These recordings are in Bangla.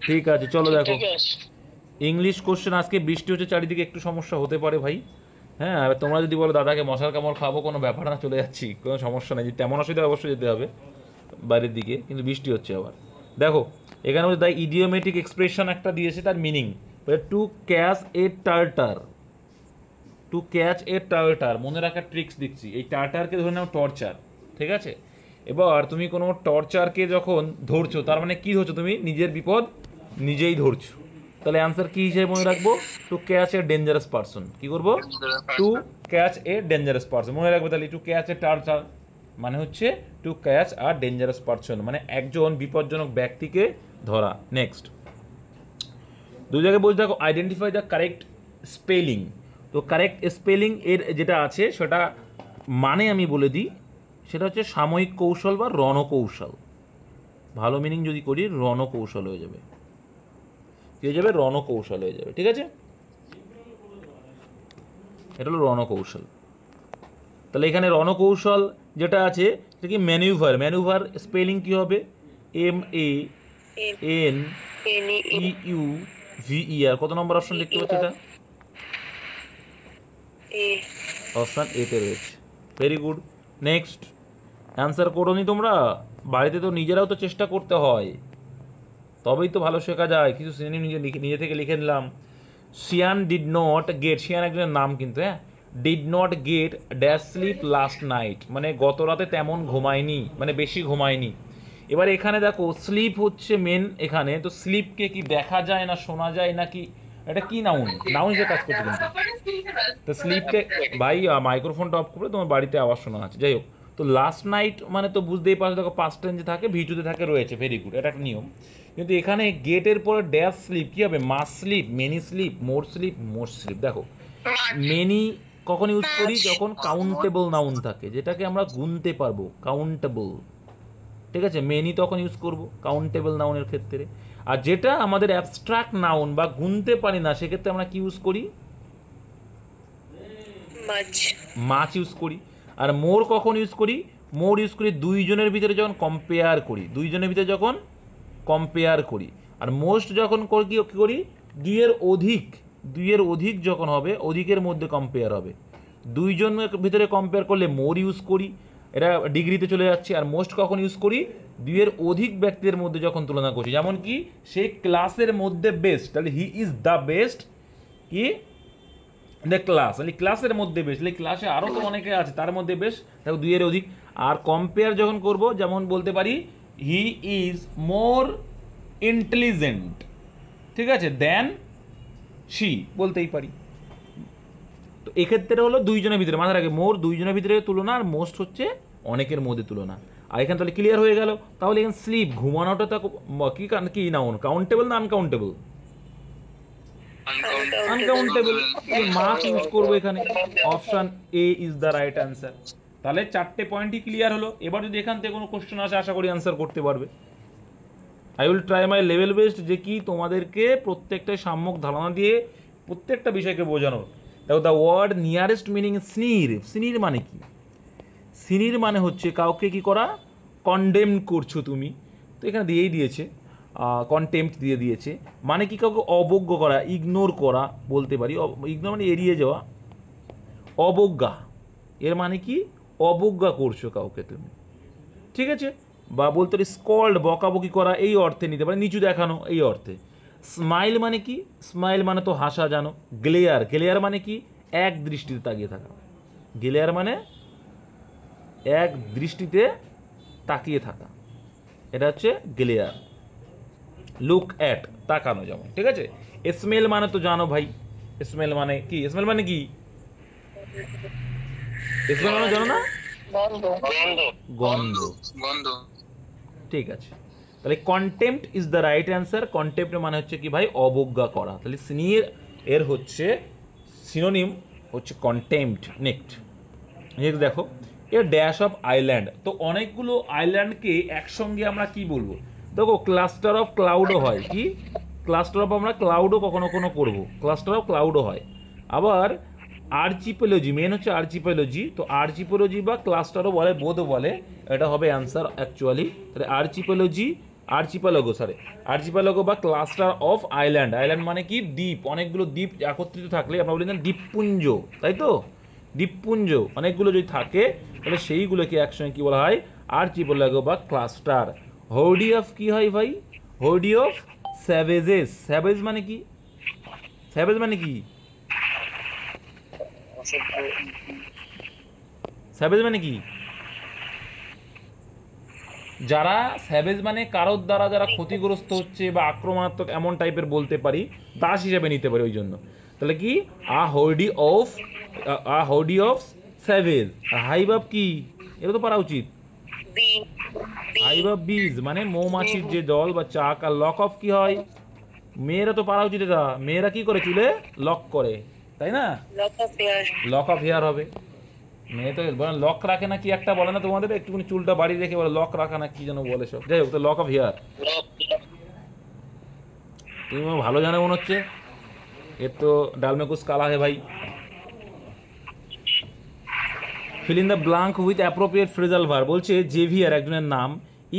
ঠিক আছে, চলো দেখো ইংলিশ কোশ্চেন। আজকে বৃষ্টি হচ্ছে চারিদিকে, একটু সমস্যা হতে পারে ভাই। হ্যাঁ, আর তোমরা যদি বলো দাদাকে মশার কামড় খাবো, কোনো ব্যাপার না, চলে যাচ্ছি, কোনো সমস্যা নেই। তেমন অসুবিধা অবশ্যই যেতে হবে বাইরের দিকে, কিন্তু বৃষ্টি হচ্ছে আবার। দেখো এখানে বলছে দ্য ইডিওমেটিক এক্সপ্রেশন একটা দিয়েছে, তার meaning to catch a tartar. To catch a tartar, মনে রাখার ট্রিক্স দিচ্ছি। এই টার্টারকে ধরে নাও টর্চার, ঠিক আছে? এবার তুমি কোনো টর্চারকে যখন ধরছো, তার মানে কি ধরছো? তুমি নিজের বিপদ নিজেই ধরছো। তাহলে অ্যান্সার কি হিসেবে মনে রাখবো? To catch a dangerous person. কি করবো? To catch a dangerous person মনে রাখবো। তাহলে টু ক্যাচ এ টার্চার মানে হচ্ছে to catch a dangerous person, মানে একজন বিপজ্জনক ব্যক্তিকে ধরা। নেক্সট, দু জায়গায় বলছে দেখো আইডেন্টিফাই দ্য কারেক্ট স্পেলিং। তো কারেক্ট স্পেলিং এর যেটা আছে সেটা মানে আমি বলে দিই, সেটা হচ্ছে সাময়িক কৌশল বা রণকৌশল। ভালো মিনিং যদি করি রণকৌশল হয়ে যাবে। কি হয়ে যাবে? রণকৌশল হয়ে যাবে, ঠিক আছে? এটা হলো রণকৌশল। তাহলে এখানে রণকৌশল যেটা আছে সেটা কি? ম্যানিউভার। ম্যানিউভার স্পেলিং কি হবে? MANEUVER। কত নম্বর অপশন দেখতে পাচ্ছ এটা? অপশান এতে রয়েছে। Very good. নেক্সট, অ্যান্সার করোনি তোমরা? বাড়িতে তো নিজেরাও তো চেষ্টা করতে হয়, তবেই তো ভালো শেখা যায়। কিছু সিনোনিম নিজে থেকে লিখে নিলাম। Sian did not get, Sian একজনের নাম কিন্তু, হ্যাঁ, did not get dash sleep last night, মানে গত রাতে তেমন ঘুমায়নি, মানে বেশি ঘুমায়নি। এবার এখানে দেখো স্লিপ হচ্ছে মেন এখানে, তো স্লিপকে কি দেখা যায় না শোনা যায় নাকি? এটা কি নাউন? নাউন হিসেবে কাজ করছে কিন্তু। তো স্লিপকে, ভাই মাইক্রোফোনটা অফ করে, তোমার বাড়িতে আওয়াজ শোনা আছে, যাই হোক। তো লাস্ট নাইট মানে তো বুঝতেই পারছো, দেখো পাস্ট টেন্সে থাকে, ভিজুতে থাকে, রয়েছে, ভেরি গুড, এটা একটা নিয়ম। কিন্তু এখানে গেটের পরে ড্যাশ স্লিপ কি হবে? মাস স্লিপ, মেনি স্লিপ, মোর স্লিপ, মোস্ট স্লিপ। দেখো মেনি কখন ইউজ করি? যখন কাউন্টেবল নাউন থাকে, যেটাকে আমরা গুনতে পারবো, কাউন্টেবল, ঠিক আছে? মেনি তখন ইউজ করব কাউন্টেবল নাউনের ক্ষেত্রে। আর যেটা আমাদের অ্যাবস্ট্রাক্ট নাউন বা গুনতে পারি না, সেক্ষেত্রে আমরা কি ইউজ করি? মাছ ইউজ করি। আর মোর কখন ইউজ করি? মোর ইউজ করি দুইজনের ভিতরে যখন কম্পেয়ার করি, দুইজনের ভিতরে যখন কম্পেয়ার করি। আর মোস্ট যখন কী করি? দুইয়ের অধিক, দুইয়ের অধিক যখন হবে, অধিকের মধ্যে কম্পেয়ার হবে। দুইজনের ভিতরে কম্পেয়ার করলে মোর ইউজ করি, এটা ডিগ্রিতে চলে যাচ্ছে। আর মোস্ট কখন ইউজ করি? দুইয়ের অধিক ব্যক্তিদের মধ্যে যখন তুলনা করছি, যেমন কি সে ক্লাসের মধ্যে বেস্ট, তাহলে হি ইজ দ্য বেস্ট কি দ্য ক্লাস, তাহলে ক্লাসের মধ্যে বেস্ট, তাহলে ক্লাসে আরও তো অনেকে আছে, তার মধ্যে বেস্ট, দেখো দুইয়ের অধিক। আর কম্পেয়ার যখন করব, যেমন বলতে পারি হি ইজ মোর ইন্টেলিজেন্ট, ঠিক আছে, দেন শি, বলতেই পারি। তো এক্ষেত্রে হলো দুইজনের ভিতরে, মাথায় রাখে মোর দুইজনের ভিতরে তুলনা, আর মোস্ট হচ্ছে অনেকের মধ্যে তুলনা। আর এখানে তাহলে ক্লিয়ার হয়ে গেল। তাহলে এখানে স্লিপ, ঘুমানোটা তো কি কি নাউন? কাউন্টেবল না আনকাউন্টেবল? আনকাউন্টেবল। মাছ ইউজ করবো এখানে। Option A is the right answer. তাহলে চারটে পয়েন্টই ক্লিয়ার হলো। এবার যদি এখান থেকে কোনো কোশ্চেন আসে, আশা করি অ্যান্সার করতে পারবে। I will try my level best, যে কি তোমাদেরকে প্রত্যেকটা সাম্যক ধারণা দিয়ে প্রত্যেকটা বিষয়কে বোঝানোর। দেখো the word nearest meaning sneer. Sneer মানে কি? স্নির মানে হচ্ছে কাউকে কি করা? কন্ডেম করছো তুমি, তো এখানে দিয়েই দিয়েছে, কন্টেম্পট দিয়ে দিয়েছে। মানে কি? কাউকে অবজ্ঞ করা, ইগনোর করা বলতে পারি। ইগনোর মানে এড়িয়ে যাওয়া। অবজ্ঞা এর মানে কি? অবজ্ঞা করছো কাউকে তুমি, ঠিক আছে? বা বলতে পারি স্কল্ড, বকাবকি করা, এই অর্থে নিতে পারে, নিচু দেখানো এই অর্থে। স্মাইল মানে কি? স্মাইল মানে তো হাসা, জানো। গ্লেয়ার, গ্লেয়ার মানে কি? এক দৃষ্টিতে তাকিয়ে থাকা। গ্লেয়ার মানে এক দৃষ্টিতে তাকিয়ে থাকা, এটা হচ্ছে গ্লেয়ার। লুক অ্যাট, তাকানো যেমন, ঠিক আছে? স্মেল মানে তো জানো ভাই, স্মেল মানে কি? স্মেল মানে কি? স্মেল মানে জানো না? গন্ধ, গন্ধ, ঠিক আছে। তাহলে contempt is the right answer. Contempt মানে হচ্ছে কি ভাই? অবজ্ঞা করা। তাহলে স্নির এর হচ্ছে সিনোনিম হচ্ছে কন্টেম্পট। নেক্সট, নেক্সট দেখো এর ড্যাশ অফ আইল্যান্ড। তো অনেকগুলো আইল্যান্ডকে একসঙ্গে আমরা কি বলবো? দেখো ক্লাস্টার অফ ক্লাউডও হয়। কি ক্লাস্টার অফ? আমরা ক্লাউডও কখনো কখনো করবো, ক্লাস্টার অফ ক্লাউডও হয়। আবার আর্চিপোলজি, মেন হচ্ছে আর্চিপোলজি। তো আর্চিপোলজি বা ক্লাস্টারও বলে, বোধও বলে, এটা হবে অ্যান্সার অ্যাকচুয়ালি। তাহলে আর্চিপোলজি আর্চিপালাগো সরি আর্চিপালাগো বা ক্লাস্টার অফ আইল্যান্ড। আইল্যান্ড মানে কি দ্বীপ, অনেকগুলো দ্বীপ একত্রিত থাকলে আমরা বলি না দ্বীপপুঞ্জ, তাই তো? দ্বীপপুঞ্জ অনেকগুলো যদি থাকে তাহলে সেইগুলোকে একসঙ্গে কি বলা হয়? আর্চিপালাগো বা ক্লাস্টার। হৌডি অফ কি হয় ভাই? হৌডি অফ স্যাভেজেস। স্যাভেজ মানে কি? স্যাভেজ মানে কি? স্যাভেজ মানে কি? যারা স্যাভেজ মানে কারোর দ্বারা যারা ক্ষতিগ্রস্ত হচ্ছে বা আক্রমণাত্মক এমন টাইপের বলতে পারি, দাস হিসেবে নিতে পারি ওই জন্য। তাহলে কি আ হৌডি অফ স্যাভেজ। হাইভ অফ কি? এটা তো পারা উচিত। হাইভ অফ বিজ মানে মৌমাছির যে দল বা চাক। আর লক অফ কি হয়? মেয়েরা তো পারা উচিত এটা। মেয়েরা কি করে? চুলে লক করে, তাই না? লক অফ হেয়ার হবে। মেয়ে তো লক রাখে না কি একটা বলে না তোমাদের, একটুখানি চুলটা বাড়ি রেখে বলে লক রাখা না কি যেন বলে সব। যাই হোক, তো লক অফ হেয়ার। তুমি ভালো জানো মনে হচ্ছে, এর তো ডালমেকুস কালা হে ভাই। Fill in the blank with appropriate phrasal ভার। বলছে জেভিয়ার একজনের নাম,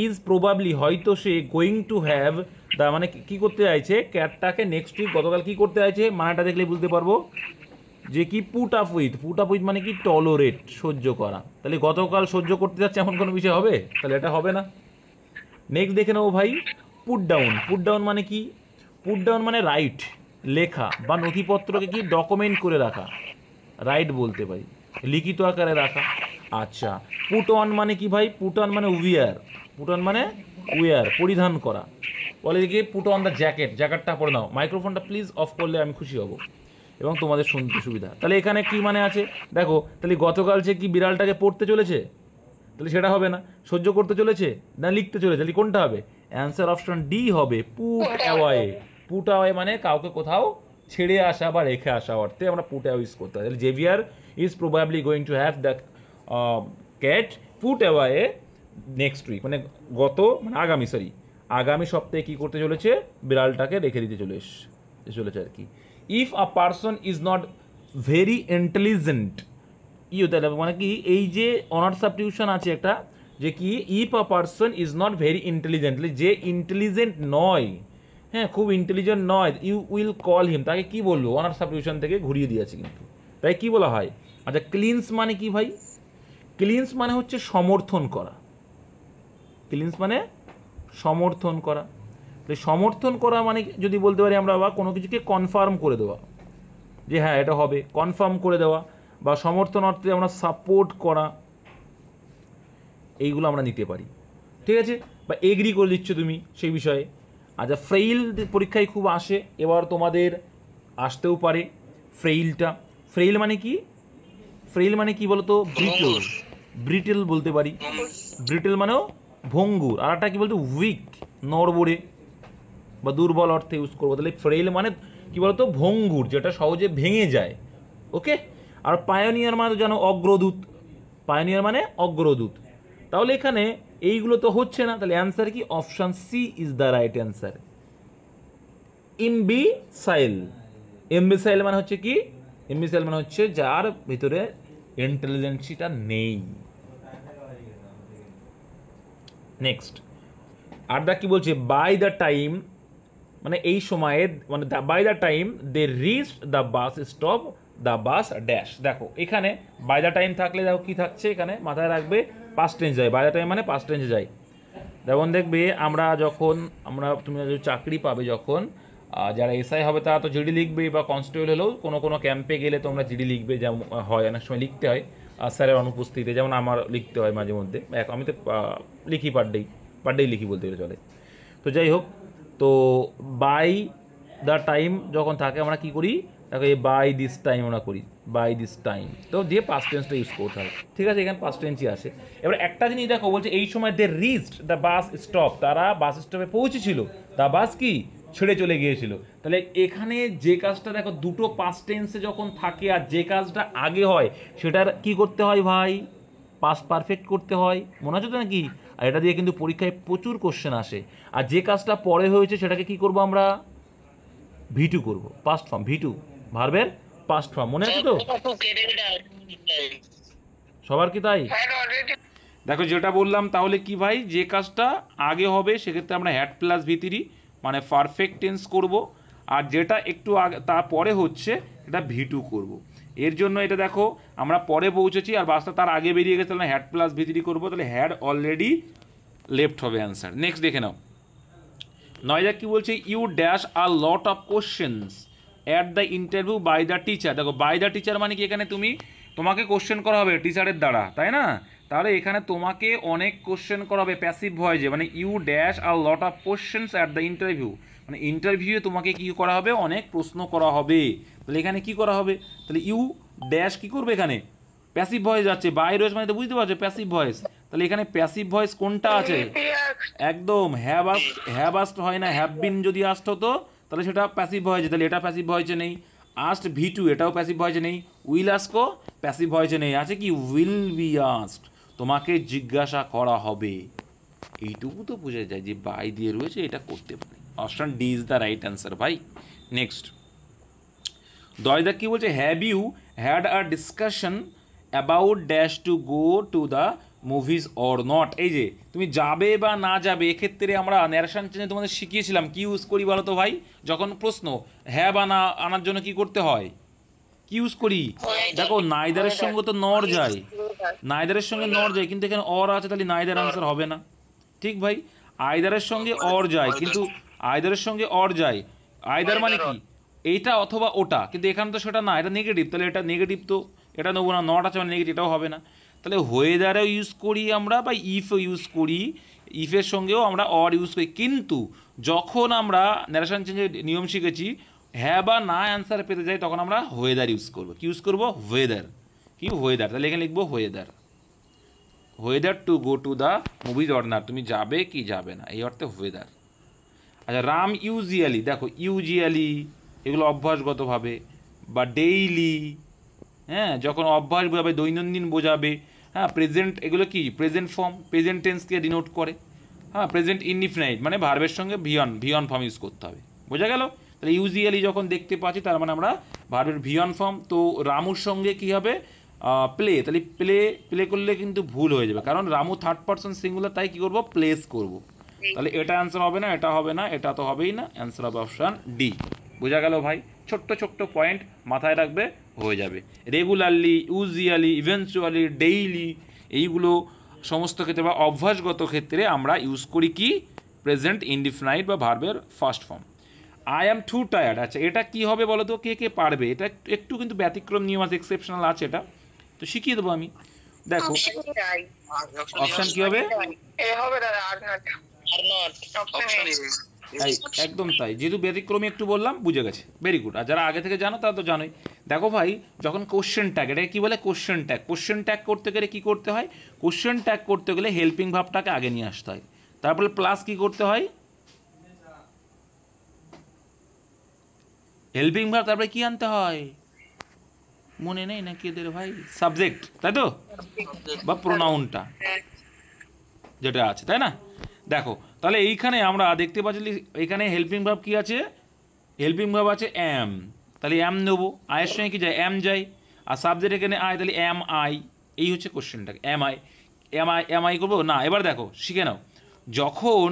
ইজ প্রবাবলি হয়তো সে গোয়িং টু হ্যাভ দা মানে কি করতে চাইছে? ক্যাটটাকে নেক্সট উইক গতকাল কি করতে চাইছে? মানেটা দেখলে বুঝতে পারবো যে কি put up with. Put up with মানে কি? টলারেট, সহ্য করা। তাহলে গতকাল সহ্য করতে যাচ্ছে এমন কোনো বিষয় হবে? তাহলে এটা হবে না। নেক্সট দেখে নেবো ভাই, পুট ডাউন। পুট ডাউন মানে কি? পুট ডাউন মানে রাইট, লেখা বা নথিপত্রকে কি ডকুমেন্ট করে রাখা, রাইট বলতে পারি, লিখিত আকারে রাখা। আচ্ছা, পুট অন মানে কি ভাই? পুট অন মানে উইয়ার। পুট অন মানে উইয়ার, পরিধান করা। বলে কি পুট অন দ্য জ্যাকেট, জ্যাকেটটা পরে নাও। মাইক্রোফোনটা প্লিজ অফ করলে আমি খুশি হব এবং তোমাদের শুনতে সুবিধা। তাহলে এখানে কি মানে আছে দেখো, তাহলে গতকাল সে কি বিড়ালটাকে পড়তে চলেছে? তাহলে সেটা হবে না। সহ্য করতে চলেছে না লিখতে চলেছে? তাহলে কোনটা হবে? অ্যান্সার অপশন ডি হবে, পুট অ্যাওয়ে। পুট অ্যাওয়ে মানে কাউকে কোথাও ছেড়ে আসা বা রেখে আসা অর্থে আমরা পুট অ্যাওয়ে ইউজ করতে হয়। তাহলে Xavier is probably going to have the cat put away next week, মানে মানে আগামী সপ্তাহে কি করতে চলেছে? বিড়ালটাকে রেখে দিতে চলেছে আর কি। If a person is not very intelligent, তাহলে মানে কি? এই যে অনার সাবস্টিটিউশন আছে একটা, যে কি if a person is not very intelligently, যে ইন্টেলিজেন্ট নয়, হ্যাঁ খুব ইন্টেলিজেন্ট নয়, ইউ উইল কল হিম, তাকে কি বলবো? অনার সাবস্টিটিউশন থেকে ঘুরিয়ে দিয়েছে কিন্তু, তাই কি বলা হয়? আচ্ছা, ক্লিনস মানে কি ভাই? ক্লিনস মানে হচ্ছে সমর্থন করা। ক্লিনস মানে সমর্থন করা। তো সমর্থন করা মানে যদি বলতে পারি আমরা, বা কোনো কিছুকে কনফার্ম করে দেওয়া যে হ্যাঁ এটা হবে, কনফার্ম করে দেওয়া, বা সমর্থন অর্থে আমরা সাপোর্ট করা, এইগুলো আমরা নিতে পারি, ঠিক আছে? বা এগ্রি করে দিচ্ছ তুমি সেই বিষয়ে। আচ্ছা, ফ্রেইল পরীক্ষায় খুব আসে, এবার তোমাদের আসতেও পারে ফ্রেইলটা। ফ্রেইল মানে কি? ফ্রেইল মানে কি বলতো? ব্রিটেল। ব্রিটেল বলতে পারি। ব্রিটেল মানেও ভঙ্গুর। আর একটা কি বলতো? উইক, নড়বড়ে বা দুর্বল অর্থে ইউজ করবো। তাহলে ফ্রেইল মানে কি বলতো? ভঙ্গুর, যেটা সহজে ভেঙে যায়। ওকে। আর পায়োনিয়ার মানে তো জানো অগ্রদূত। পায়োনিয়ার মানে অগ্রদূত। তাহলে এখানে এইগুলো তো হচ্ছে না, তাহলে অ্যান্সার কি? Option C is the right answer. Imbecile. Imbecile মানে হচ্ছে কি? ইমবিসাইল মানে হচ্ছে যার ভিতরে ইন্টেলিজেন্সিটা নেই। নেক্সট আর দা কি বলছে? বাই দ্য টাইম মানে এই সময়ে, মানে by the time they reach the bus stop the bus dash. দেখো এখানে বাই দ্য টাইম থাকলে দেখো কি থাকছে এখানে, মাথায় রাখবে পাস্ট টেন্স যায়। বাই দ্য টাইম মানে পাস্ট টেন্সে যায়। যেমন দেখবে তুমি চাকরি পাবে যখন, যারা এসআই হবে তারা তো জিডি লিখবে, বা কনস্টেবল হলেও কোনো ক্যাম্পে গেলে তোমরা জিডি লিখবে, যেমন হয় অনেক সময় লিখতে হয় স্যারের অনুপস্থিতিতে, যেমন আমার লিখতে হয় মাঝে মধ্যে। আমি তো লিখি পার ডেই লিখি বলতে গেলে চলে। তো যাই হোক, তো বাই দ্য টাইম যখন থাকে আমরা কি করি? দেখো এই বাই দিস টাইম আমরা করি, বাই দিস টাইম, তো দিয়ে পাস্ট টেন্সটা ইউজ করতে হবে, ঠিক আছে? এখানে পাস্ট টেন্সই আসে। এবার একটা জিনিস দেখো, বলছে এই সময় দে রিচড দ্য বাস স্টপ, তারা বাস স্টপে পৌঁছেছিল, দ্য বাস কি? ছেড়ে চলে গিয়েছিল। তাহলে এখানে যে কাজটা দেখো, দুটো পাস্ট টেন্সে যখন থাকে আর যে কাজটা আগে হয় সেটার কি করতে হয় ভাই? পাস্ট পারফেক্ট করতে হয়, মনে আছে তো নাকি? আর এটা দিয়ে কিন্তু পরীক্ষায় প্রচুর কোশ্চেন আসে। আর যে কাজটা পরে হয়েছে সেটাকে কি করব আমরা? ভিটু করব, পাস্ট ফর্ম, ভিটু ভার্বের পাস্ট ফর্ম, মনে আছে তো সবার কি? তাই দেখো যেটা বললাম তাহলে কি ভাই, যে কাজটা আগে হবে সেক্ষেত্রে আমরা হ্যাড প্লাস ভি3 মানে পারফেক্ট টেন্স করব, আর যেটা একটু আগে তারপরে হচ্ছে এটা ভি2 করব। এর জন্য এটা দেখো আমরা পরে পৌঁছেছি আর বাসটা তার আগে বেরিয়ে গেছে, তাহলে হ্যাড প্লাস ভি3 করবো, তাহলে হ্যাড অলরেডি লেফট হবে অ্যান্সার। নেক্সট দেখে নাও, নয়দা কি বলছে, you dash a lot of questions at the interview by the teacher. দেখো বাই দ্য টিচার মানে কি, এখানে তোমাকে কোশ্চেন করা হবে টিচারের দ্বারা, তাই না? তাহলে এখানে তোমাকে অনেক কোশ্চেন করা হবে প্যাসিভ ভয়েসে, মানে you dash a lot of questions at the interview, মানে ইন্টারভিউয়ে তোমাকে কি করা হবে, অনেক প্রশ্ন করা হবে। তাহলে এখানে কি করা হবে, তাহলে ইউ ড্যাশ কি করবে, এখানে প্যাসিভ ভয়েস যাচ্ছে, বাই রয়েছে মানে তো বুঝতে পারছো প্যাসিভ ভয়েস। তাহলে এখানে প্যাসিভ ভয়েস কোনটা আছে, একদম হ্যাভ আস্ট হয় না, হ্যাভ বিন যদি আস্ট হতো তাহলে সেটা প্যাসিভ ভয়েসে, তাহলে এটা প্যাসিভ ভয়েসে নেই। আস্ট ভি2 এটাও প্যাসিভ ভয়েসে নেই, উইল আস্কও প্যাসিভ ভয়েসে নেই, আছে কি উইল বি আস্ট, তোমাকে জিজ্ঞাসা করা হবে। এইটুকু তো বোঝা যায় যে বাই দিয়ে রয়েছে, এটা করতে পারে। Option D is the right answer ভাই। নেক্সট দয়দা কি বলছে, have you had a discussion about dash to go to the movies or not. এই যে তুমি যাবে বা না যাবে, এক্ষেত্রে আমরা ন্যারেশন চেঞ্জে তোমাদের শিখিয়েছিলাম কি ইউজ করি বলো তো ভাই, যখন প্রশ্ন হ্যাঁ বা না আনার জন্য কি করতে হয়, কি ইউজ করি, দেখো নাইদারের সঙ্গে তো নর যায়, নাইদারের সঙ্গে নর যায়, কিন্তু এখানে অর আছে, তাহলে নাইদার আনসার হবে না। ঠিক ভাই, আইদারের সঙ্গে অর যায়, কিন্তু আইদারের সঙ্গে অর যায়, আইদার মানে কি এইটা অথবা ওটা, কিন্তু এখানে তো সেটা না, এটা নেগেটিভ, তাহলে এটা নেগেটিভ তো এটা নেবো না, নট আছে মানে নেগেটিভ, এটাও হবে না। তাহলে ওয়েদারেও ইউজ করি আমরা বা ইফও ইউজ করি, ইফের সঙ্গেও আমরা অর ইউজ করি, কিন্তু যখন আমরা ন্যারেশন চেঞ্জের নিয়ম শিখেছি হ্যাঁ বা না অ্যান্সার পেতে যাই তখন আমরা ওয়েদার ইউজ করবো। কি ইউজ করবো, ওয়েদার, কি ওয়েদার, তাহলে এখানে লিখবো weather, weather two go to the movies or not, তুমি যাবে কি যাবে না এই অর্থে ওয়েদার। আচ্ছা রাম ইউজুয়ালি, দেখো ইউজুয়ালি এগুলো অভ্যাসগতভাবে, বা ডেইলি, হ্যাঁ যখন অভ্যাস বোঝাবে, দৈনন্দিন বোঝাবে, হ্যাঁ প্রেজেন্ট এগুলো কি প্রেজেন্ট ফর্ম, প্রেজেন্ট টেন্সকে ডিনোট করে, হ্যাঁ প্রেজেন্ট ইনডিফিনাইট মানে ভার্বের সঙ্গে ভিয়ন ফর্ম ইউজ করতে হবে, বোঝা গেল? তাহলে ইউজুয়ালি যখন দেখতে পাচ্ছি তার মানে আমরা ভার্বের ভিয়ন ফর্ম। তো রামুর সঙ্গে কি হবে, প্লে, তাহলে প্লে করলে কিন্তু ভুল হয়ে যাবে, কারণ রামু থার্ড পারসন সিঙ্গুলার, তাই কি করবো, প্লেস করব। তাহলে এটা অ্যান্সার হবে না, এটা হবে না, এটা তো হবেই না, অ্যান্সার হবে অপশান ডি। বোঝা গেল ভাই? ছোট্ট ছোট্ট পয়েন্ট মাথায় রাখবে, হয়ে যাবে। রেগুলারলি, ইউজুয়ালি, ইভেনচুয়ালি, ডেইলি, এইগুলো সমস্ত ক্ষেত্রে বা অভ্যাসগত ক্ষেত্রে আমরা ইউজ করি কি প্রেজেন্ট ইনডিফিনাইট বা ভার্বের first form. I am two tired, আচ্ছা এটা কি হবে বলো তো, কে কে পারবে? এটা একটু কিন্তু ব্যতিক্রম নিয়ম আছে, এক্সেপশনাল আছে, এটা তো শিখিয়ে দেবো আমি। দেখো অপশন কি হবে, একদম তাই, যেহেতু ব্যতিক্রমী একটু বললাম বুঝে গেছে, ভেরি গুড। আর যারা আগে থেকে জানো তারা তো জানোই। দেখো ভাই যখন কোশ্চেন ট্যাগ, এটাকে কি বলে, কোশ্চেন ট্যাগ করতে গেলে কি করতে হয়, কোশ্চেন ট্যাগ করতে গেলে হেল্পিং ভাবটাকে আগে নিয়ে আসতে হয়, তারপরে প্লাস কি করতে হয়, হেল্পিং ভাব, তারপরে কি আনতে হয়, মনে নেই নাকি এদের ভাই, সাবজেক্ট, তাই তো, বা প্রোনাউনটা যেটা আছে, তাই না? দেখো তাহলে এইখানে আমরা দেখতে পাচ্ছি এখানে হেল্পিং ভাব কি আছে, হেল্পিং ভাব আছে এম, তাহলে এম নেবো, আয়ের সঙ্গে কি যায়, এম যায়, আর সাবজেক্ট এখানে আই, তাহলে এম আই, এই হচ্ছে কোশ্চেনটাকে, এম আই করবো না। এবার দেখো শিখে নাও, যখন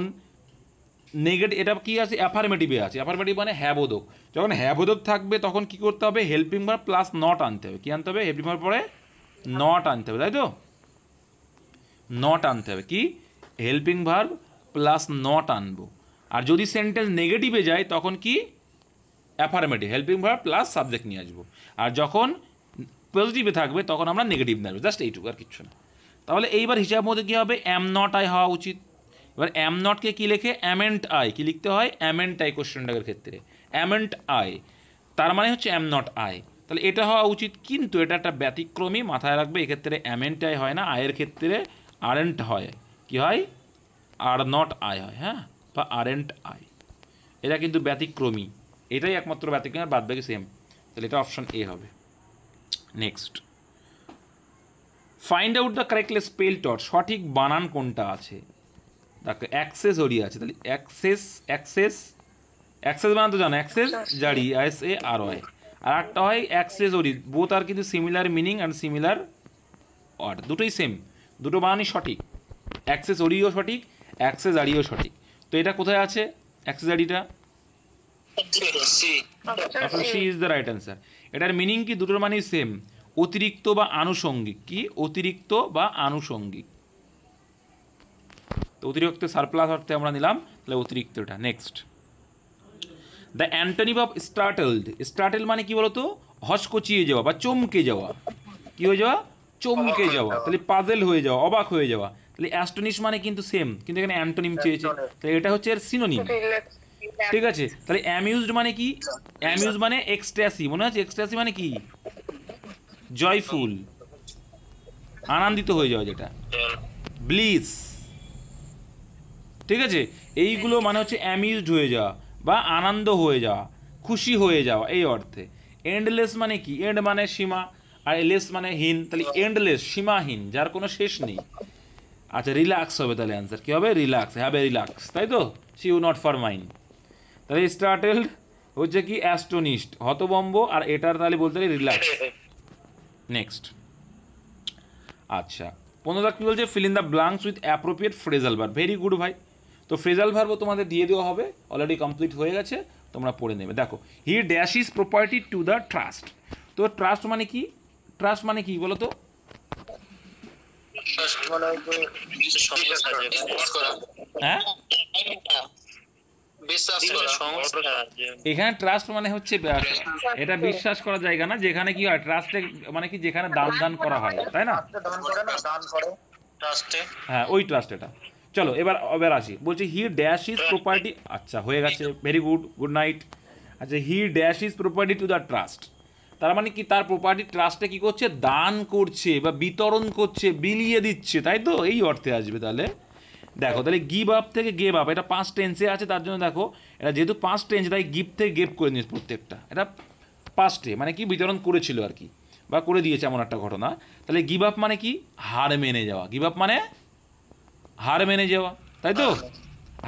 নেগেটিভ, এটা কি আছে, অ্যাফার্মেটিভে আছে, অ্যাফার্মেটিভ মানে হ্যাবোধক, যখন হ্যাবোধক থাকবে তখন কি করতে হবে, হেল্পিং ভার্ব প্লাস নট আনতে হবে, কি আনতে হবে, হেল্পিং ভার্ব পরে নট আনতে হবে, তাই তো, নট আনতে হবে, কি হেল্পিং ভার্ব প্লাস নট আনবো। আর যদি সেন্টেন্স নেগেটিভে যায় তখন কি affirmative, helping verb plus subject নিয়ে আসবো। আর যখন পজিটিভে থাকবে তখন আমরা নেগেটিভ নিয়ে আসবো, জাস্ট এইটুকু, আর কিচ্ছু না। তাহলে এইবার হিসাব মধ্যে কী হবে, এম নট আই হওয়া উচিত। এবার এম নটকে কী লেখে, অ্যামেন্ট আই, কী লিখতে হয়, অ্যামেন্ট আই, কোশ্চেন ট্যাগের ক্ষেত্রে অ্যামেন্ট আই, তার মানে হচ্ছে এম নট আই, তাহলে এটা হওয়া উচিত। কিন্তু এটা একটা ব্যতিক্রমী, মাথায় রাখবে, এক্ষেত্রে অ্যামেন্ট আই হয় না, আয়ের ক্ষেত্রে আরেন্ট হয়, কি হয়, আর নট আই হয়, হ্যাঁ, বা আরেন্ট আই, এটা কিন্তু ব্যতিক্রমী, এটাই একমাত্র ব্যতিক্রমী, বাদ বাকি সেম, তাহলে এটা অপশন এ হবে। Next, find out the correctly spelled word, সঠিক বানান কোনটা আছে, দেখো অ্যাক্সেসরি আছে, তাহলে অ্যাক্সেস বানান তো জানো, অ্যাক্সেস জারি, SARY, আর একটা হয় অ্যাক্সেসরি, বোথ আর কিন্তু similar meaning and similar word, দুটোই সেম, দুটো মানই সঠিক, অ্যাক্সেসরিও সঠিক, অ্যাক্সেসরিও সঠিক। তো এটা কোথায় আছে অ্যাক্সেসরিটা? C is the right answer. এটার মিনিং কি? দুটোর মানেই সেম, অতিরিক্ত বা আনুষঙ্গিক। কি? অতিরিক্ত বা আনুষঙ্গিক। তো অতিরিক্ত সারপ্লাস অর্থে আমরা নিলাম, তাহলে অতিরিক্তটা। Next, the antonym of startled. Startle মানে কি বলতো? হসকচিয়ে যাওয়া বা চমকে যাওয়া। কি হয়ে যাওয়া? চমকে যাওয়া। তাহলে পাজেল হয়ে যাওয়া, অবাক হয়ে যাওয়া। তাহলে অ্যাস্টনিশ মানে কিন্তু সেম, কিন্তু এখানে অ্যান্টোনিম চেয়েছে, তাহলে এটা হচ্ছে এর সিনোনিম। ঠিক আছে, তাহলে অ্যামিউজড মানে কি? অ্যামিউজ মানে এক্সট্যাসি, মনে আছে? এক্সট্যাসি মানে কি? জয়ফুল, আনন্দিত হয়ে যাওয়া যেটা, ব্লিস। ঠিক আছে, এইগুলো মানে হচ্ছে অ্যামিউজড হয়ে যাওয়া বা আনন্দ হয়ে যাওয়া, খুশি হয়ে যাওয়া এই অর্থে। এন্ডলেস মানে কি? এন্ড মানে সীমা, আর লেস মানে হীন, তাহলে এন্ডলেস সীমাহীন, যার কোনো শেষ নেই। আচ্ছা, রিল্যাক্স হবে তাহলে অ্যান্সার কি হবে? রিল্যাক্স, হ্যাভ এ রিল্যাক্স, তাই তো? See you not for mine. তাহলে স্টার্টেলড হচ্ছে কি? অ্যাস্টোনিশড, হতবম্ব, আর এটার তাহলে বলতে পারি রিল্যাক্স। নেক্সট, আচ্ছা 15 কি বলছে? Fill in the blanks with appropriate phrasal verb. Very good ভাই। তো ফ্রেজাল ভার্বও তোমাদের দিয়ে দেওয়া হবে, অলরেডি কমপ্লিট হয়ে গেছে, তোমরা পড়ে নেবে। দেখো, হি dash is property to the trust. তো ট্রাস্ট মানে কি? ট্রাস্ট মানে কি বলো তো? হ্যাঁ, এখানে ট্রাস্ট মানে হচ্ছে এটা বিশ্বাস করার জায়গা না, যেখানে কি হয় ট্রাস্টে মানে কি? যেখানে দান দান করা হয়, তাই না? হ্যাঁ, ওই ট্রাস্ট এটা। চলো এবার এবার আসি, বলছি হি ড্যাশ ইজ প্রপার্টি। আচ্ছা হয়ে গেছে, ভেরি গুড, গুড নাইট। আচ্ছা, he dash is property to the trust, তার মানে কি? তার প্রপার্টি ট্রাস্টে কি করছে? দান করছে বা বিতরণ করছে, বিলিয়ে দিচ্ছে, তাই তো? এই অর্থে আসবে তাহলে। দেখো, তাহলে গিভ আপ থেকে গেভ আপ, এটা পাঁচ টেন্সে আছে, তার জন্য দেখো এটা যেহেতু পাঁচ টেন্স, তাই গিভ থেকে গেভ করে নিয়েছে প্রত্যেকটা। এটা পাস্টে মানে কি? বিতরণ করেছিল আর কি, বা করে দিয়েছে এমন একটা ঘটনা। তাহলে গিভ আপ মানে কি? হার মেনে যাওয়া। গিভ আপ মানে হার মেনে যাওয়া, তাই তো?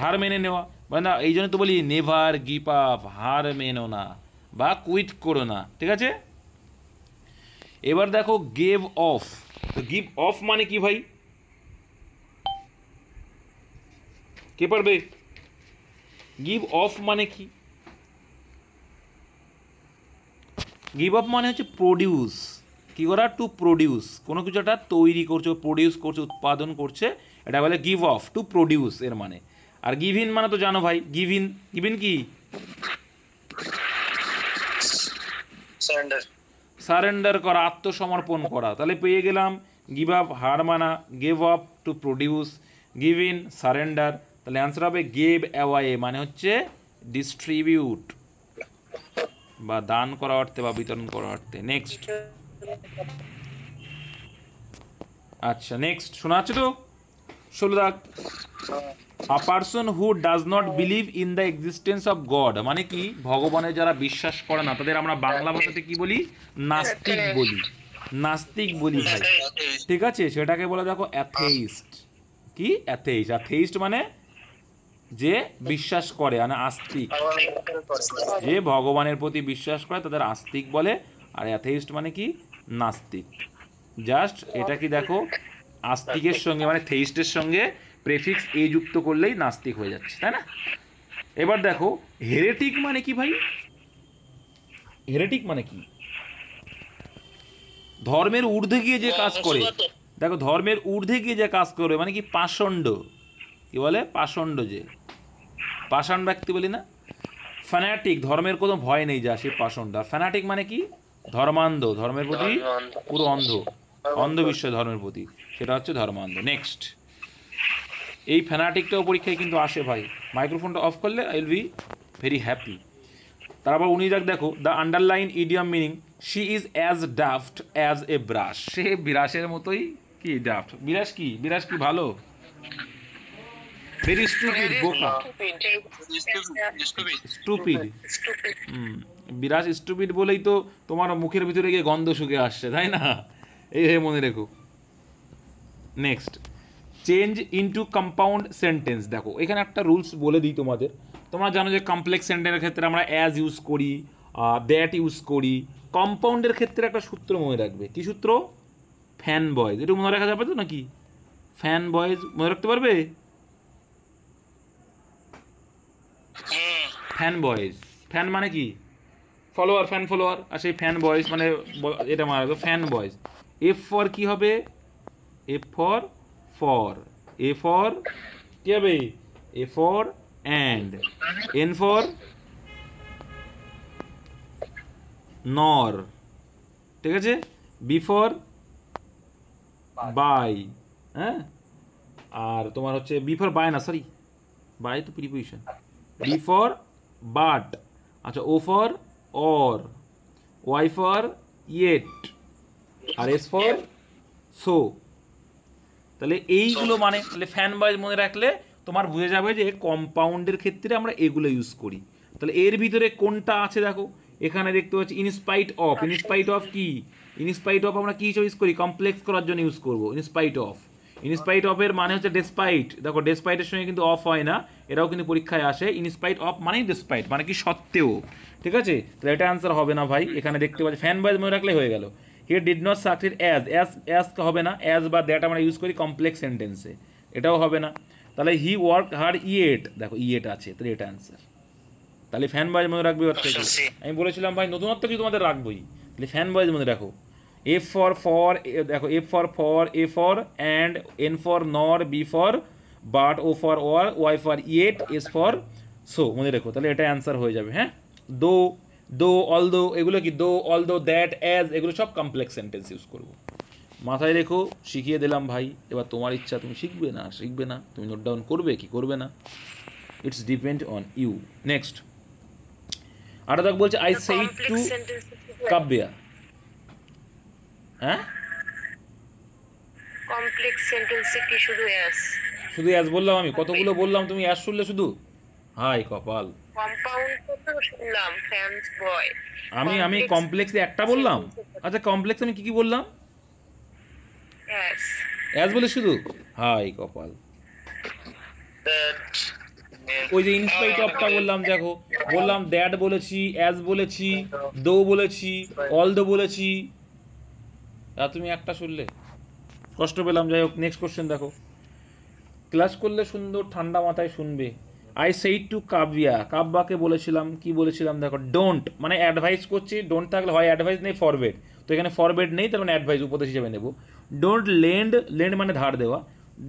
হার মেনে নেওয়া মানে না, এই জন্য তো বলি নেভার গিভ আপ, হার মেনো না বা কুইট করো না, ঠিক আছে? এবার দেখো গেভ অফ। তো গিভ অফ মানে কি ভাই? কে পারবে? গিভ অফ মানে কি? গিভ আপ মানে হচ্ছে প্রডিউস। কি করা? টু প্রডিউস, কোনো কিছু একটা তৈরি করছে, প্রডিউস করছে, উৎপাদন করছে, এটা বলে গিভ অফ, টু প্রডিউস এর মানে। আর গিভ ইন মানে তো জানো ভাই, গিভ ইন। গিভ ইন কি? সারেন্ডার করা, আত্মসমর্পণ করা। তাহলে পেয়ে গেলাম গিভ আপ হার মানা, give up to produce, give in surrender. তাহলে অ্যান্সার হবে গেভ অ্যাওয়ে, মানে হচ্ছে ডিস্ট্রিবিউট বা দান করা অর্থে বা বিতরণ করা অর্থে। নেক্সট, আচ্ছা নেক্সট শোনা আছে তো? 16 দাগ, আ person who does not believe in the existence of god, মানে কি? ভগবানের যারা বিশ্বাস করে না, তাদের আমরা বাংলা ভাষাতে কি বলি? নাস্তিক বলি। নাস্তিক বলি ভাই, ঠিক আছে? সেটাকে বলে দেখো অ্যাথেইস্ট। কি? অ্যাথেইস্ট। অ্যাথেইস্ট মানে যে বিশ্বাস করে, মানে আস্তিক, যে ভগবানের প্রতি বিশ্বাস করে তাদের আস্তিক বলে। আর অ্যাথেইস্ট মানে কি? নাস্তিক। জাস্ট এটা কি দেখো, আস্তিকের সঙ্গে মানে থেইস্টের সঙ্গে প্রেফিক্স এ যুক্ত করলেই নাস্তিক হয়ে যাচ্ছে, তাই না? এবার দেখো হেরেটিক মানে কি ভাই? হেরেটিক মানে কি? ধর্মের ঊর্ধ্বে গিয়ে যে কাজ করে। দেখো, ধর্মের ঊর্ধ্বে গিয়ে যে কাজ করে মানে কি? পাষণ্ড। কি বলে? পাষণ্ড, যে পাষাণ ব্যক্তি বলি না? ফ্যানাটিক, ধর্মের কোনো ভয় নেই যা, সে পাষণ্ড। আর ফ্যানাটিক মানে কি? ধর্মান্ধ, ধর্মের প্রতি পুরো অন্ধ, অন্ধবিশ্বাস ধর্মের প্রতি, সেটা হচ্ছে ধর্মান্ধ। নেক্সট, এই ফ্যানাটিকটাও পরীক্ষায় কিন্তু আসে ভাই। মাইক্রোফোনটা অফ করলে I will be very happy. তারপর উনি দেখো, the underline idiom meaning, she is as daft as a brush. সে বিরাসের মতোই কি ডাফট। বিরাস কি? বিরাস কি ভালো? ভেরি স্টুপিড, বোকা, স্টুপিড। বিরাস স্টুপিড বলেই তো তোমার মুখের ভিতরে গিয়ে গন্ধ শুকে আসছে, তাই না? এই মনে রেখো। Next, change into compound sentence. দেখো এখানে একটা রুলস বলে দিই তোমাদের। তোমরা জানো যে কমপ্লেক্স সেন্টেন্সের ক্ষেত্রে আমরা অ্যাজ ইউজ করি, দ্যাট ইউজ করি। কম্পাউন্ডের ক্ষেত্রে একটা সূত্র মনে রাখবে। কি সূত্র? Fan boy. একটু মনে রাখা যাবে তো নাকি? ফ্যান বয়েজ মনে রাখতে পারবে? ফ্যান বয়েজ, ফ্যান মানে কি? ফলোয়ার, ফ্যান ফলোয়ার, আর সেই ফ্যান বয়েজ মানে এটা মনে রাখবে, ফ্যান বয়েজ। এফ ফর কি হবে? F for for, A for কি হবে? এ ফর অ্যান্ড, এন ফর নর, ঠিক আছে? বি ফর বাই, হ্যাঁ? আর তোমার হচ্ছে বি ফর বাই না, সরি বাই তো প্রিপোজিশন। বি ফর বাট, আচ্ছা O for or, Y for yet, আর এস ফর সো। তাহলে এইগুলো মানে তাহলে ফ্যান বয়েজ মনে রাখলে তোমার বুঝে যাবে যে কম্পাউন্ডের ক্ষেত্রে আমরা এগুলো ইউজ করি। তাহলে এর ভিতরে কোনটা আছে দেখো, এখানে দেখতে পাচ্ছি ইনস্পাইট অফ। ইনস্পাইট অফ কি? ইনস্পাইট অফ আমরা কি হিসেবে ইউজ করি? কমপ্লেক্স করার জন্য ইউজ করবো ইনস্পাইট অফ। ইনস্পাইট অফ এর মানে হচ্ছে ডেসপাইট। দেখো ডেসপাইটের সঙ্গে কিন্তু অফ হয় না, এটাও কিন্তু পরীক্ষায় আসে। ইনস্পাইট অফ মানেই ডেসপাইট, মানে কি সত্ত্বেও, ঠিক আছে? তাহলে এটা অ্যান্সার হবে না ভাই। এখানে দেখতে পাচ্ছি ফ্যান বয়েজ মনে রাখলে হয়ে গেল। He did not succeed as, as হবে না, অ্যাজ বা দ্যাট আমরা ইউজ করি কমপ্লেক্স সেন্টেন্সে, এটাও হবে না। তাহলে হি ওয়ার্ক হার্ড ইয়েট, দেখো ইয়েট আছে, তাহলে এটা অ্যান্সার। তাহলে ফ্যান বয়েজ মনে রাখবে ওর থেকে। আমি বলেছিলাম ভাই নতুনত্ব কি তোমাদের রাখবোই। তাহলে ফ্যান বয়েজ মনে রাখো। এফ ফর দেখো, F for, A for and, N for nor, B for but, O for or, Y for yet, S for so, মনে রেখো। তাহলে এটা অ্যান্সার হয়ে যাবে। হ্যাঁ, দো, দো, অল দো, এগুলো কি? দো, অল দো, দ্যাট, অ্যাজ, এগুলো সব কমপ্লেক্স সেন্টেন্স ইউজ করবো। মাথায় রেখো, শিখিয়ে দিলাম ভাই। এবার তোমার ইচ্ছা, তুমি শিখবে না শিখবে না, তুমি নোট ডাউন করবে কি করবে না, it's depend on you. Next আরো দেখ বলছে আই সেই টু কাব্যা। হ্যাঁ, কমপ্লেক্স সেন্টেন্সে কি শুধু এস? শুধু অ্যাজ বললাম আমি? কতগুলো বললাম, তুমি অ্যাজ শুনলে শুধু? হাই কপাল, কম্পাউন্ড তো শুনলাম ফ্যানস বয়। আমি কমপ্লেক্সে একটা বললাম। আচ্ছা কমপ্লেক্স আমি কি কি বললাম? এস অ্যাজ বলে শুধু? হাই কপাল। ওই যে ইনস্পাইট অফটা বললাম, দেখো বললাম দ্যাট বলেছি, অ্যাজ বলেছি, দো বলেছি, অল দো বলেছি, আর তুমি একটা শুনলে, কষ্ট পেলাম। যাই হোক, নেক্সট কোশ্চেন দেখো। ক্লাস করলে সুন্দর ঠান্ডা মাথায় শুনবে। আই সেইড টু কাব্যা, কাব্যাকে বলেছিলাম, কি বলেছিলাম দেখো, ডোন্ট মানে অ্যাডভাইস করছি। ডোন্ট থাকলে হয় অ্যাডভাইস নেই ফরবেড, তো এখানে ফরবেড নেই, তার মানে অ্যাডভাইস উপদেশ হিসেবে নেব। ডোন্ট লেন্ড, লেন্ড মানে ধার দেওয়া।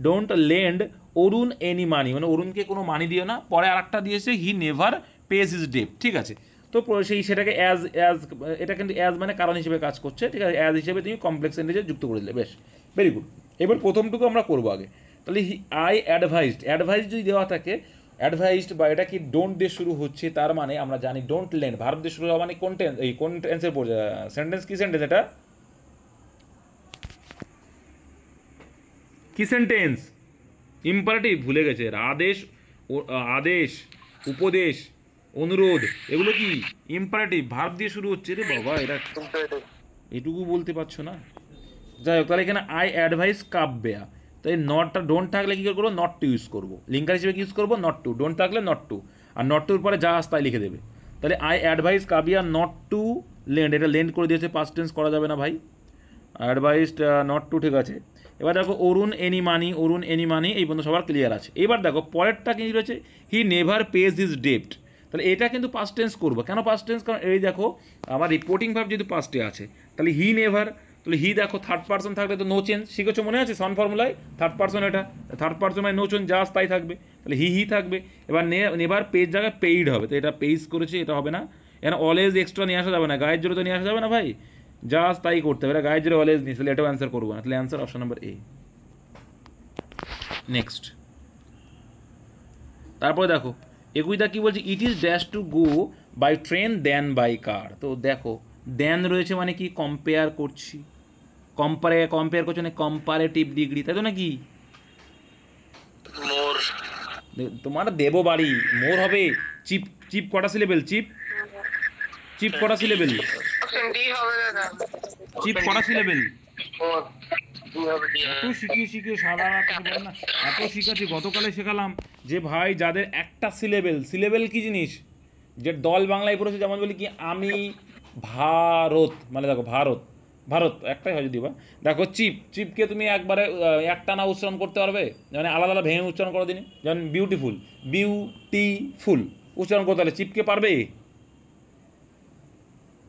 Don't lend Arun any money, মানে অরুণকে কোনো মানি দিও না। পরে আর একটা দিয়েছে he never pays his debt, ঠিক আছে? তো সেই সেটাকে অ্যাজ এটা কিন্তু অ্যাজ মানে কারণ হিসেবে কাজ করছে, ঠিক আছে? অ্যাজ হিসেবে তুমি কমপ্লেক্স সেন্টেন্সে যুক্ত করে দিলে, বেশ ভেরি গুড। এবার প্রথমটুকু আমরা করবো আগে। তাহলে আই অ্যাডভাইসড, অ্যাডভাইস যদি দেওয়া থাকে, অ্যাডভাইসড বা এটা কি ডোন্ট দিয়ে শুরু হচ্ছে, তার মানে আমরা জানি ডোন্ট লেন্ড ভার্ব দিয়ে শুরু হওয়া মানে কোন টেন্স, এই কোন টেন্সের সেন্টেন্স, কি সেন্টেন্স এটা? কি সেন্টেন্স? ইম্পারেটিভ, ভুলে গেছে। আদেশ, আদেশ, উপদেশ, অনুরোধ, এগুলো কি ইম্পারেটিভ ভার্ব দিয়ে শুরু হচ্ছে রে বাবা। এটা এটুকু বলতে পারছো না? যাই হোক, তাহলে এখানে আই অ্যাডভাইস কাব্যা, তাই নটটা ডোন্ট থাকলে কী করবো? নট টু ইউজ করবো। লিঙ্কার হিসেবে কি ইউজ করবো? Not to. ডোন্ট থাকলে নট টু, আর নট টুর পরে যা তাই লিখে দেবে। তাহলে আই অ্যাডভাইস কাবিয়া নট টু লেন্ড, এটা লেন্ড করে দিয়েছে, পাস্ট টেন্স করা যাবে না ভাই। অ্যাডভাইসড নট টু, ঠিক আছে। এবার দেখো অরুণ এনি মানি, অরুণ এনি মানি, এই পর্যন্ত সবার ক্লিয়ার আছে। এবার দেখো পরেরটা কি রয়েছে, হি নেভার পেজ হিজ ডেপ্ট। তাহলে এটা কিন্তু পাস্ট টেন্স করবো। কেন পাস্ট টেন্স? কারণ এই দেখো আমার রিপোর্টিং ভার্ব যেহেতু পাস্টে আছে, তাহলে হি নেভার, তাহলে হি দেখো থার্ড পার্সন থাকলে তো নো চেঞ্জ, শিখেছো মনে আছে সন ফর্মুলায়? থার্ড পার্সন, এটা থার্ড পার্সন মানে নো চেঞ্জ, যা তাই থাকবে, তাহলে হি থাকবে। এবার নেভার পেজ জায়গায় পেইড হবে, তো এটা পেইজ করেছে, এটা হবে না। এখানে অলওয়েজ এক্সট্রা নিয়ে আসা যাবে না, গায়ের জোরে তো নিয়ে আসা যাবে না ভাই, যা তাই করতে হবে। এটা গায়ের জোরে অলওয়েজ নিয়ে, তাহলে এটাও অ্যান্সার করবো না, তাহলে answer option number A. Next তারপরে দেখো একুইদা কি বলছে, it is dash to go by train then by car. তো দেখো দেন রয়েছে মানে কি? কম্পেয়ার করছি, কম্পেয়ার করছি মানে কম্পারেটিভ ডিগ্রি, তাই তো নাকি? তোমার দেব বাড়ি, মোর হবে চিপ। চিপ কটা সিলেবেল? চিপ, চিপ কটা সিলেবেল? চিপ কটা সিলেবেল? এত শিখিয়ে সারা রাত না, এত শিখাচ্ছি। গতকালে শেখালাম যে ভাই যাদের একটা সিলেবেল, সিলেবেল কি জিনিস? যে দল বাংলায় পড়েছে, যেমন বলি কি আমি ভারত, মানে দেখো ভারত, ভারত একটাই হয় যদি বা দেখো চিপ, চিপকে তুমি একবারে একটানা উচ্চারণ করতে পারবে, মানে আলাদা আলাদা ভেঙে উচ্চারণ করো দিনে, যেমন বিউটিফুল, বিউটিফুল উচ্চারণ করতে হলে চিপকে পারবে?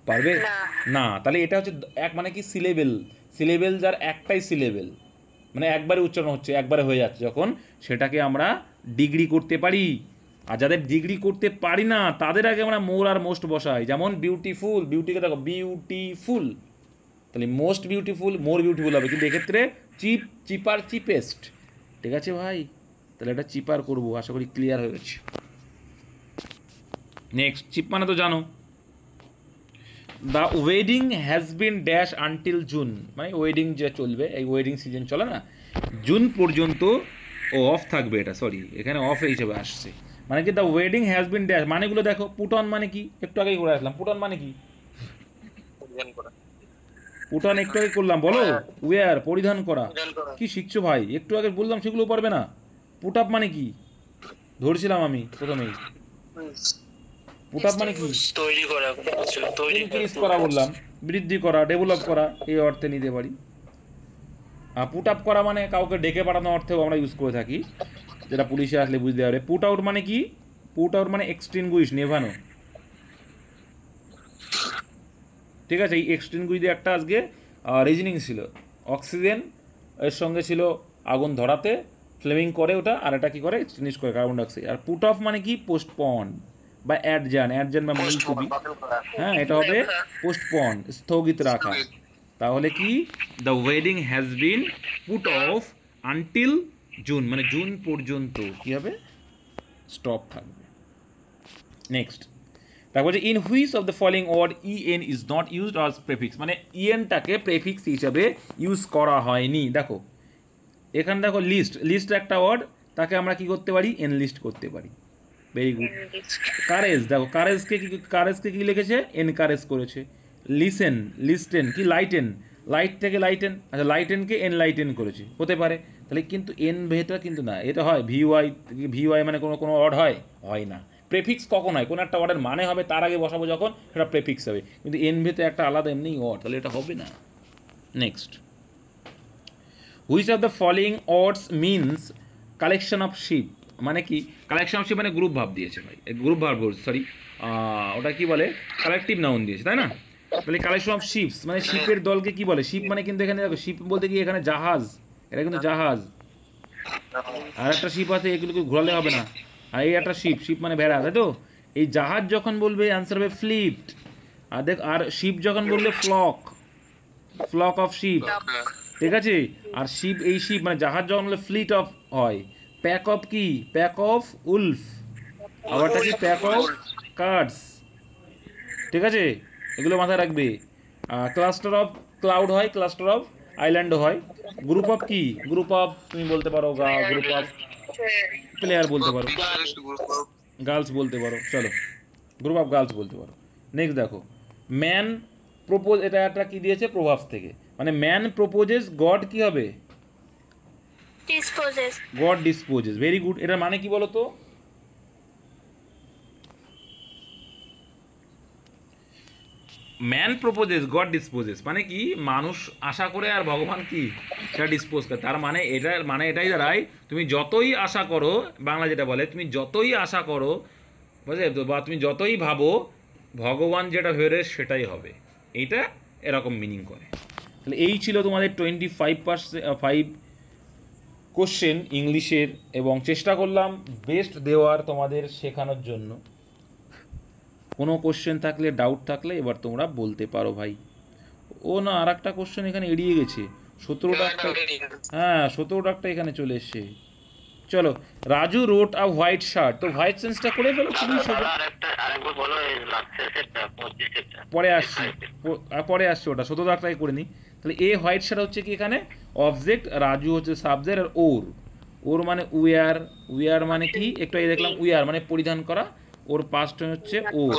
পারবে না। না। তাহলে এটা হচ্ছে এক মানে কি সিলেবেল, সিলেবেল যার একটাই সিলেবেল, মানে একবারে উচ্চারণ হচ্ছে, একবারে হয়ে যাচ্ছে যখন, সেটাকে আমরা ডিগ্রি করতে পারি। আর যাদের ডিগ্রি করতে পারি না তাদের আগে আমরা মোর আর মোস্ট বসাই, যেমন বিউটিফুল, বিউটিকে দেখো বিউটিফুল, তাহলে মোস্ট বিউটিফুল মোর বিউটিফুল হবে, কিন্তু এক্ষেত্রে চিপ, চিপার, চিপেস্ট। ঠিক আছে ভাই, তাহলে এটা চিপার করবো, আশা করি ক্লিয়ার হয়ে গেছে। নেক্সট, চিপ মানে তো জানো, the wedding has been dash until June, মানে ওয়েডিং যে চলবে, এই ওয়েডিং সিজন চলে না, জুন পর্যন্ত ও অফ থাকবে, এটা সরি এখানে অফ হিসেবে আসছে, মানে কি the wedding has been dash মানেগুলো দেখো, পুট অন মানে কি, একটু আগেই করে আসলাম, পুট অন মানে কি, পুট অন একটু আগে করলাম, বলো ওয়্যার পরিধান করা, কি শিখছো ভাই, একটু আগে বললাম সেগুলো পারবে না। পুট আপ মানে কি, ধরছিলাম আমি প্রথমেই, পুট আপ মানে কি, তৈরি করা, ইনক্রিজ করা বললাম, বৃদ্ধি করা, ডেভেলপ করা, এই অর্থে নিতে পারি। আর পুট আপ করা মানে কাউকে ডেকে পাঠানো অর্থেও আমরা ইউজ করে থাকি, যেটা পুলিশে আসলে বুঝতে পারবে। পুট আউট মানে কি, পুট আউট মানে এক্সটিংগুইশ, নেভানো। ঠিক আছে, এই এক্সটিংগুইশ দিয়ে একটা আজকে রিজনিং ছিল, অক্সিজেন এর সঙ্গে ছিল আগুন ধরাতে, ফ্লেমিং করে ওটা, আর এটা কি করে এক্সটিংগুইশ করে কার্বন ডাইঅক্সাইড। আর পুট অফ মানে কি পোস্টপন বা অ্যাডজার্ন, অ্যাডজার্ন বা মুলতবি, হ্যাঁ এটা হবে পোস্টপন, স্থগিত রাখা। তাহলে কি the wedding has been put off until June, মানে জুন পর্যন্ত কি হবে, স্টপ থাকবে। নেক্সট, তারপর যে in which of the following word EN is not used as prefix, মানে ইএনটাকে প্রেফিক্স হিসাবে ইউজ করা হয়নি। দেখো এখানে দেখো লিস্ট, লিস্ট একটা ওয়ার্ড, তাকে আমরা কি করতে পারি, এনলিস্ট করতে পারি। Very good. কারেজ, দেখো কারেজকে কি, কারেজকে কি লিখেছে, এনকারেজ করেছে। লিসেন, লিস্টেন কি, লাইটেন, লাইট থেকে লাইটেন, আচ্ছা লাইটেনকে এনলাইটেন করেছে, হতে পারে। তাহলে কিন্তু এন ভেটা কিন্তু না, এটা হয় ভিওয়াই, ভিওয়াই মানে কোনো কোনো ওয়ার্ড হয়, হয় না। প্রেফিক্স কখন হয়, কোনো একটা ওয়ার্ডের মানে হবে তার আগে বসাবো যখন, সেটা প্রেফিক্স হবে, কিন্তু এন ভেতে একটা আলাদা এমনি ওয়ার্ড, তাহলে এটা হবে না। Next, which of the following words means collection of ship, মানে কি, কালেকশন অফ শিপ মানে গ্রুপ ভাব দিয়েছে ভাই, গ্রুপ ভাব, সরি ওটা কি বলে, কালেকটিভ নাউন দিয়েছে তাই না। তাহলে কালেকশন অফ শিপস মানে শিপের দলকে কি বলে, শিপ মানে কিন্তু এখানে দেখো, শিপ বলতে কি এখানে জাহাজ, এটা কিন্তু জাহাজ। আর একটা শিপ আছে, এগুলোকে ঘোরালে হবে না, আর এই একটা শিপ, শিপ মানে ভেড়া, তাই তো। এই জাহাজ যখন বলবে অ্যান্সার হবে ফ্লিট, আর দেখ, আর শিপ যখন বললে ফ্লক, ফ্লক অফ শিপ, ঠিক আছে। আর শিপ, এই শিপ মানে জাহাজ যখন বলে ফ্লিট অফ হয়। প্যাক অফ কি, প্যাক অফ উলফ, আবারটা কি প্যাক অফ কার্ডস, ঠিক আছে, এগুলো মাথায় রাখবে। ক্লাস্টার অফ ক্লাউড হয়, ক্লাস্টার অফ আইল্যান্ডও হয়। গ্রুপ অফ কি, গ্রুপ অফ তুমি বলতে পারো, গ্রুপ অফ প্লেয়ার বলতে পারো, গার্লস বলতে পারো, চলো গ্রুপ অফ গার্লস বলতে পারো। নেক্সট দেখো, ম্যান প্রপোজ, এটা একটা কি দিয়েছে প্রভাব থেকে, মানে ম্যান প্রপোজেস গড কি হবে, disposes, god disposes, very good. এটার মানে কি বলো তো, ম্যান প্রপোজেস গড ডিসপোজেস, মানে কি মানুষ আশা করে আর ভগবান কি সেটা ডিসপোজ করে, তার মানে এটার মানে এটাই দাঁড়ায়, তুমি যতই আশা করো, বাংলা যেটা বলে, তুমি যতই আশা করো, বুঝলে তো, বা তুমি যতই ভাবো, ভগবান যেটা ভেবে সেটাই হবে, এইটা এরকম মিনিং করে। তাহলে এই ছিল তোমাদের 25 কোশ্চেন ইংলিশের, এবং চেষ্টা করলাম বেস্ট দেওয়ার তোমাদের শেখানোর জন্য। কোনো কোশ্চেন থাকলে, ডাউট থাকলে এবার তোমরা বলতে পারো ভাই। ও না, আর একটা কোশ্চেন এখানে এড়িয়ে গেছে, 17টা একটা, হ্যাঁ 17টা একটা এখানে চলে এসছে। চলো, রাজু রোট আ হোয়াইট শার্ট, তো হোয়াইট সেন্সটা করে ফেলো, খুবই সোজা। পরে আসছি, পরে আসছি, ওটা 17টাই করে নিই। তাহলে এ হোয়াইট শার্ট হচ্ছে কি এখানে অবজেক্ট, রাজু হচ্ছে সাবজেক্ট, আর ওর, ওর মানে উইয়ার, উইয়ার মানে কি, একটু আগে দেখলাম উইয়ার মানে পরিধান করা, ওর পাস্ট হচ্ছে ওর,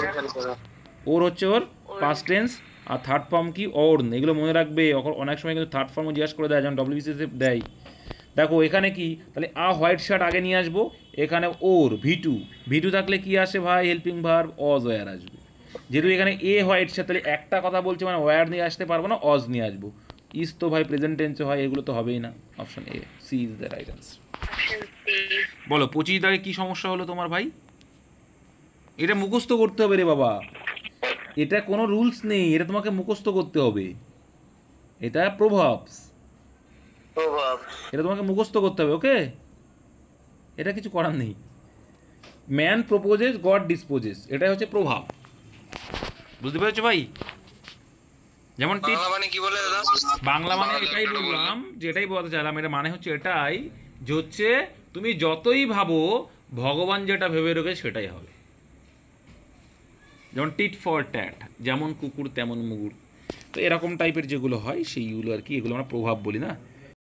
ওর হচ্ছে ওর পাস্ট টেন্স। আর থার্ড ফর্ম কি অর্ন, এগুলো মনে রাখবে, অনেক সময় কিন্তু থার্ড ফর্মও জিজ্ঞাসা করে দেয়, যেমন ডব্লিউবিসিএস দেয়। দেখো এখানে কি, তাহলে আ হোয়াইট শার্ট আগে নিয়ে আসবো, এখানে ওর ভিটু, ভিটু থাকলে কি আসে ভাই, হেল্পিং ভার্ব অজ ওয়ার আসবে। যেহেতু এখানে এ হয় এর সাথে, তাহলে একটা কথা বলছে মানে ওয়্যার নিয়ে আসতে পারবো না, অজ নিয়ে আসবো। ইজ তো ভাই প্রেজেন্ট টেন্সে হয়, এগুলো তো হবেই না। Option A, C is the right answer. Option C. বলো 25 দাগে কি সমস্যা হলো তোমার ভাই? এটা মুখস্থ করতে হবে রে বাবা, এটা কোনো রুলস নেই, এটা তোমাকে মুখস্থ করতে হবে। এটা প্রভাব, প্রভাব। এটা তোমাকে মুখস্থ করতে হবে, ওকে? এটা কিছু করার নেই। ম্যান প্রপোজেস, গড ডিসপোজেস, এটাই হচ্ছে প্রভাব। বুঝতে পেরেছো ভাই? যেমন বাংলা মানে কি বলে দাদা? বাংলা মানে এটাই বললাম, যেটাই বলতে চাইলাম, এটা মানে হচ্ছে এটাই যে হচ্ছে তুমি যতই ভাবো ভগবান যেটা ভেবে রেখে সেটাই হবে। যেমন টিট ফর ট্যাট, যেমন কুকুর তেমন মুগুর। তো এরকম টাইপের যেগুলো হয় সেইগুলো আর কি, এগুলো আমরা প্রভাব বলি না।